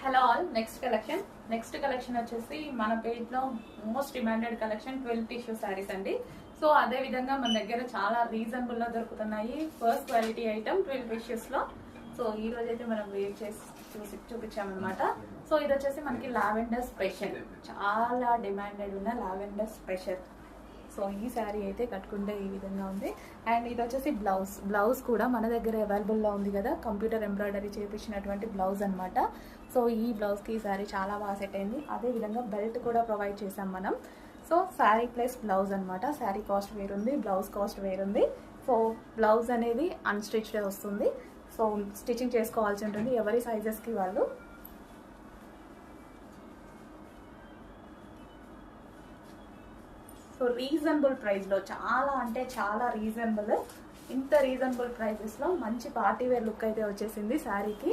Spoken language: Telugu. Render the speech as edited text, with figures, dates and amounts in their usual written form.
హలో ఆల్, నెక్స్ట్ కలెక్షన్ వచ్చేసి మన పేజ్ లో most demanded collection 12 tissue saris అండి. సో అదే విధంగా మన దగ్గర చాలా రీజనబుల్ లో దొరుకుతున్నాయి. ఫస్ట్ క్వాలిటీ ఐటమ్ 12 టిష్యూస్ లో. సో ఈ రోజు అయితే మనం వేర్ చేసి చూపించామన్నమాట. సో ఇది వచ్చేసి మనకి లావెండర్ స్పెషల్, చాలా డిమాండెడ్ ఉన్న లావెండర్ స్పెషల్. సో ఈ శారీ అయితే కట్టుకుంటే ఈ విధంగా ఉంది. అండ్ ఇది వచ్చేసి బ్లౌజ్ కూడా మన దగ్గర అవైలబుల్లో ఉంది కదా, కంప్యూటర్ ఎంబ్రాయిడరీ చేయించినటువంటి బ్లౌజ్ అనమాట. సో ఈ బ్లౌజ్కి ఈ శారీ చాలా బాగా సెట్ అయింది. అదేవిధంగా బెల్ట్ కూడా ప్రొవైడ్ చేసాం మనం. సో శారీ ప్లస్ బ్లౌజ్ అనమాట. శారీ కాస్ట్ వేరుంది, బ్లౌజ్ కాస్ట్ వేరుంది. సో బ్లౌజ్ అనేది అన్స్టిచ్డ్ వస్తుంది. సో స్టిచ్చింగ్ చేసుకోవాల్సి ఉంటుంది ఎవరి సైజెస్కి వాళ్ళు. సో రీజనబుల్ ప్రైస్లో, చాలా అంటే చాలా రీజనబుల్. ఇంత రీజనబుల్ ప్రైజెస్లో మంచి పార్టీ వేర్ లుక్ అయితే వచ్చేసింది శారీకి.